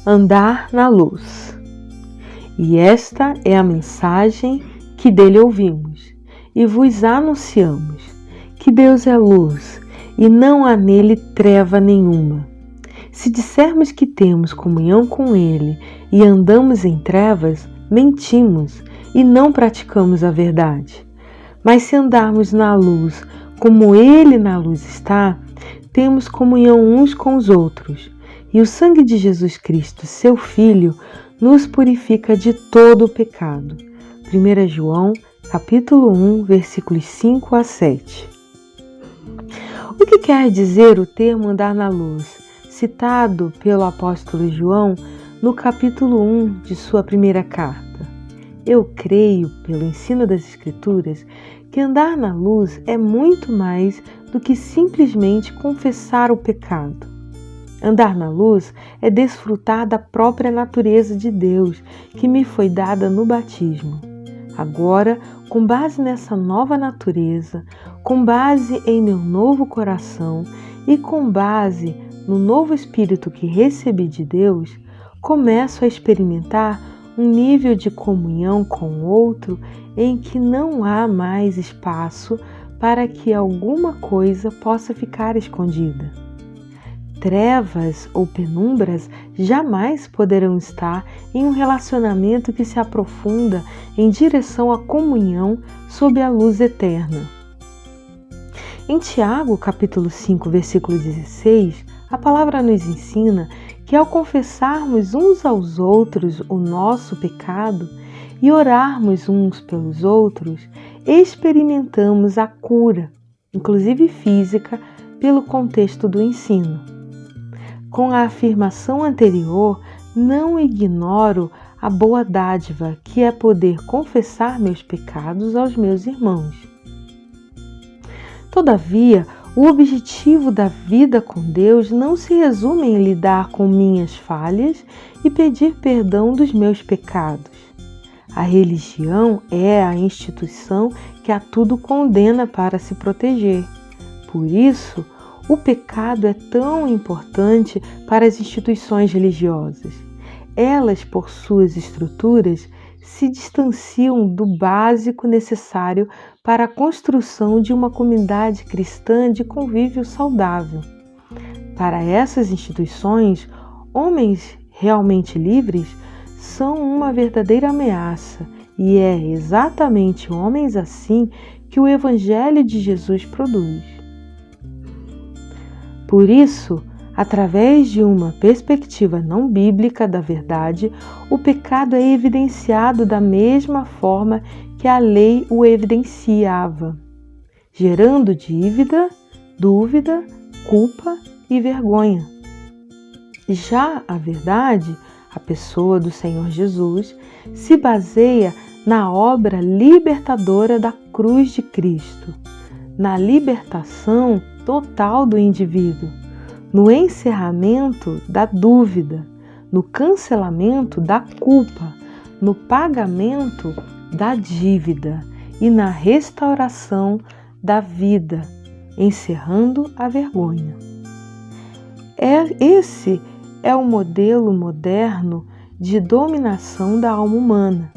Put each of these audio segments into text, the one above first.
Andar na luz. E esta é a mensagem que dele ouvimos e vos anunciamos, que Deus é luz e não há nele treva nenhuma. Se dissermos que temos comunhão com ele e andamos em trevas, mentimos e não praticamos a verdade. Mas se andarmos na luz, como ele na luz está, temos comunhão uns com os outros. E o sangue de Jesus Cristo, seu Filho, nos purifica de todo o pecado. 1 João, capítulo 1, versículos 5 a 7. O que quer dizer o termo andar na luz, citado pelo apóstolo João no capítulo 1 de sua primeira carta? Eu creio, pelo ensino das Escrituras, que andar na luz é muito mais do que simplesmente confessar o pecado. Andar na luz é desfrutar da própria natureza de Deus que me foi dada no batismo. Agora, com base nessa nova natureza, com base em meu novo coração e com base no novo Espírito que recebi de Deus, começo a experimentar um nível de comunhão com o outro em que não há mais espaço para que alguma coisa possa ficar escondida. Trevas ou penumbras jamais poderão estar em um relacionamento que se aprofunda em direção à comunhão sob a luz eterna. Em Tiago, capítulo 5, versículo 16, a palavra nos ensina que ao confessarmos uns aos outros o nosso pecado e orarmos uns pelos outros, experimentamos a cura, inclusive física, pelo contexto do ensino. Com a afirmação anterior, não ignoro a boa dádiva que é poder confessar meus pecados aos meus irmãos. Todavia, o objetivo da vida com Deus não se resume em lidar com minhas falhas e pedir perdão dos meus pecados. A religião é a instituição que a tudo condena para se proteger. Por isso, o pecado é tão importante para as instituições religiosas. Elas, por suas estruturas, se distanciam do básico necessário para a construção de uma comunidade cristã de convívio saudável. Para essas instituições, homens realmente livres são uma verdadeira ameaça, e é exatamente homens assim que o Evangelho de Jesus produz. Por isso, através de uma perspectiva não bíblica da verdade, o pecado é evidenciado da mesma forma que a lei o evidenciava, gerando dívida, dúvida, culpa e vergonha. Já a verdade, a pessoa do Senhor Jesus, se baseia na obra libertadora da cruz de Cristo, na libertação total do indivíduo, no encerramento da dúvida, no cancelamento da culpa, no pagamento da dívida e na restauração da vida, encerrando a vergonha. Esse é o modelo moderno de dominação da alma humana.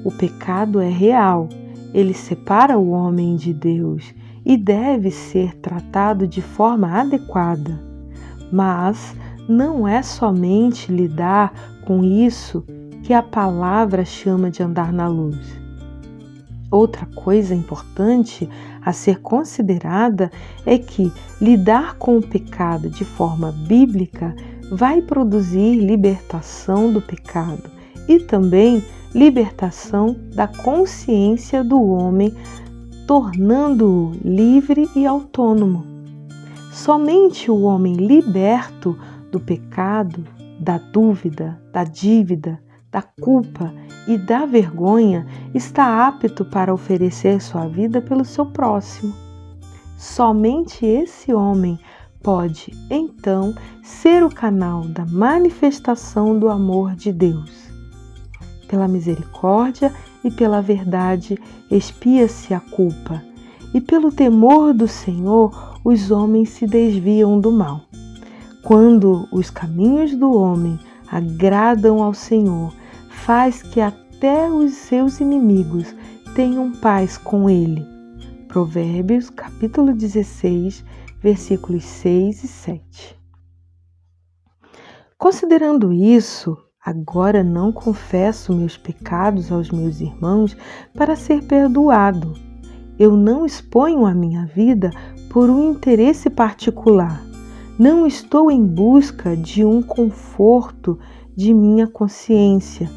O pecado é real, ele separa o homem de Deus e deve ser tratado de forma adequada. Mas não é somente lidar com isso que a palavra chama de andar na luz. Outra coisa importante a ser considerada é que lidar com o pecado de forma bíblica vai produzir libertação do pecado e também libertação da consciência do homem, tornando-o livre e autônomo. Somente o homem liberto do pecado, da dúvida, da dívida, da culpa e da vergonha está apto para oferecer sua vida pelo seu próximo. Somente esse homem pode, então, ser o canal da manifestação do amor de Deus. Pela misericórdia e pela verdade expia-se a culpa, e pelo temor do Senhor os homens se desviam do mal. Quando os caminhos do homem agradam ao Senhor, faz que até os seus inimigos tenham paz com ele. Provérbios, capítulo 16, versículos 6 e 7. Considerando isso, agora não confesso meus pecados aos meus irmãos para ser perdoado. Eu não exponho a minha vida por um interesse particular. Não estou em busca de um conforto de minha consciência.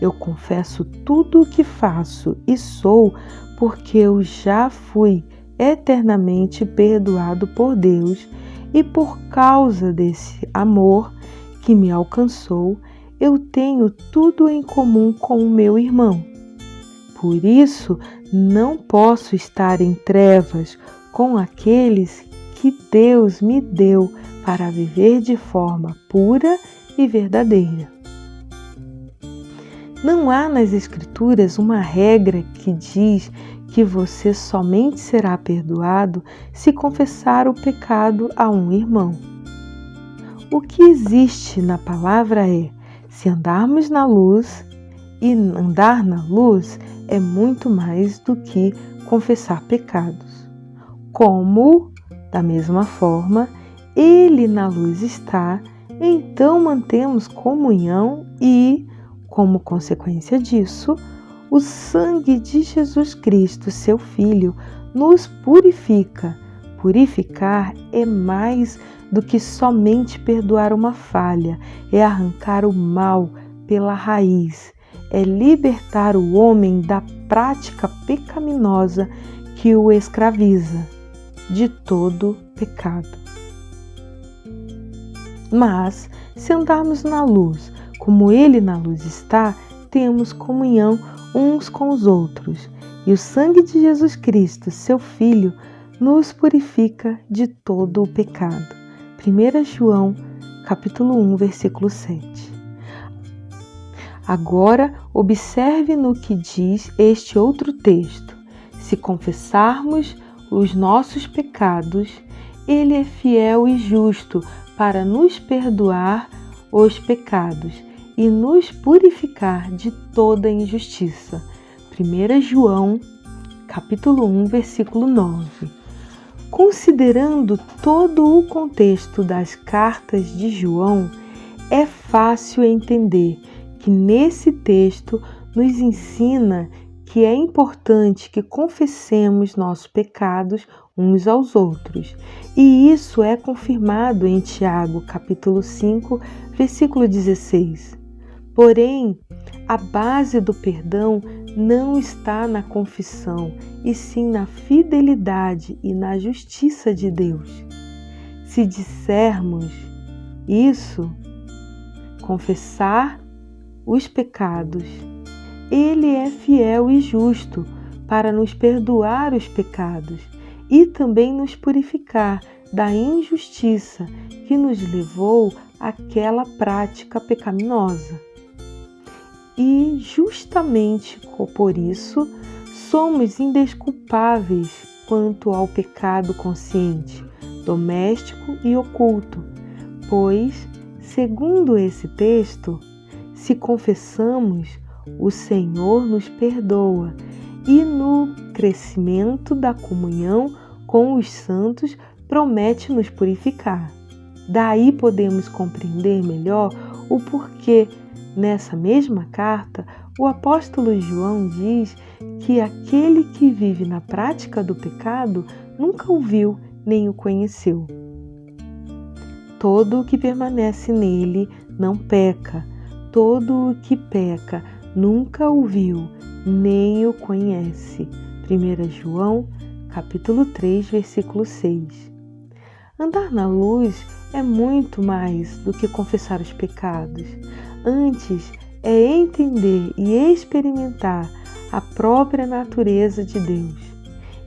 Eu confesso tudo o que faço e sou porque eu já fui eternamente perdoado por Deus e por causa desse amor que me alcançou, eu tenho tudo em comum com o meu irmão. Por isso, não posso estar em trevas com aqueles que Deus me deu para viver de forma pura e verdadeira. Não há nas Escrituras uma regra que diz que você somente será perdoado se confessar o pecado a um irmão. O que existe na palavra é: se andarmos na luz, e andar na luz é muito mais do que confessar pecados. Como, da mesma forma, Ele na luz está, então mantemos comunhão e, como consequência disso, o sangue de Jesus Cristo, seu Filho, nos purifica. Purificar é mais do que somente perdoar uma falha, é arrancar o mal pela raiz, é libertar o homem da prática pecaminosa que o escraviza, de todo pecado. Mas, se andarmos na luz, como Ele na luz está, temos comunhão uns com os outros, e o sangue de Jesus Cristo, seu Filho, nos purifica de todo o pecado. 1 João, capítulo 1, versículo 7. Agora, observe no que diz este outro texto. Se confessarmos os nossos pecados, Ele é fiel e justo para nos perdoar os pecados e nos purificar de toda injustiça. 1 João, capítulo 1, versículo 9. Considerando todo o contexto das cartas de João, é fácil entender que nesse texto nos ensina que é importante que confessemos nossos pecados uns aos outros. E isso é confirmado em Tiago, capítulo 5, versículo 16. Porém, a base do perdão não está na confissão, e sim na fidelidade e na justiça de Deus. Se dissermos isso, confessar os pecados, Ele é fiel e justo para nos perdoar os pecados e também nos purificar da injustiça que nos levou àquela prática pecaminosa. E justamente por isso somos indesculpáveis quanto ao pecado consciente, doméstico e oculto, pois, segundo esse texto, se confessamos, o Senhor nos perdoa e no crescimento da comunhão com os santos promete nos purificar. Daí podemos compreender melhor o porquê, nessa mesma carta, o apóstolo João diz que aquele que vive na prática do pecado nunca o viu nem o conheceu. Todo o que permanece nele não peca, todo o que peca nunca o viu nem o conhece. 1 João, capítulo 3, versículo 6. Andar na luz é muito mais do que confessar os pecados. Antes, é entender e experimentar a própria natureza de Deus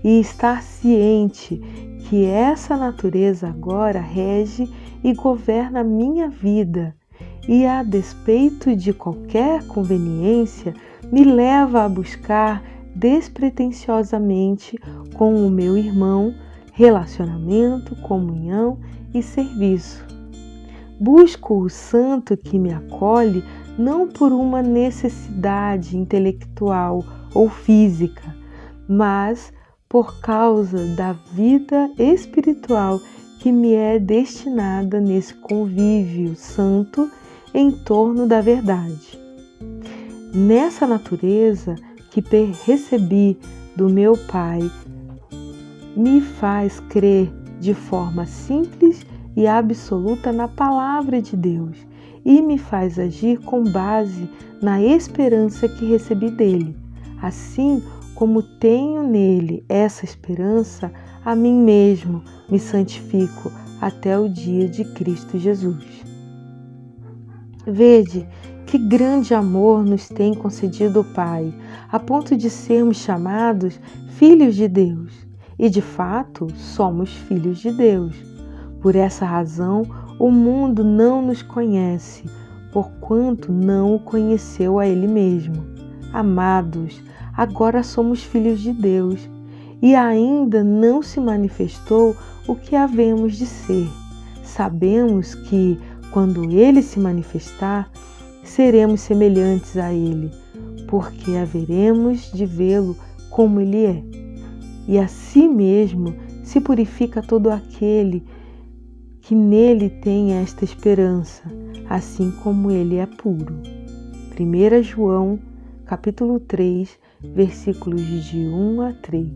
e estar ciente que essa natureza agora rege e governa a minha vida e, a despeito de qualquer conveniência, me leva a buscar despretensiosamente com o meu irmão relacionamento, comunhão e serviço. Busco o santo que me acolhe não por uma necessidade intelectual ou física, mas por causa da vida espiritual que me é destinada nesse convívio santo em torno da verdade. Nessa natureza que recebi do meu Pai, me faz crer de forma simples e absoluta na palavra de Deus e me faz agir com base na esperança que recebi dele. Assim como tenho nele essa esperança, a mim mesmo me santifico até o dia de Cristo Jesus. Vede que grande amor nos tem concedido o Pai, a ponto de sermos chamados filhos de Deus. E de fato, somos filhos de Deus. Por essa razão, o mundo não nos conhece, porquanto não o conheceu a Ele mesmo. Amados, agora somos filhos de Deus, e ainda não se manifestou o que havemos de ser. Sabemos que, quando Ele se manifestar, seremos semelhantes a Ele, porque haveremos de vê-lo como Ele é. E a si mesmo se purifica todo aquele que nele tem esta esperança, assim como ele é puro. 1 João, capítulo 3, versículos de 1 a 3.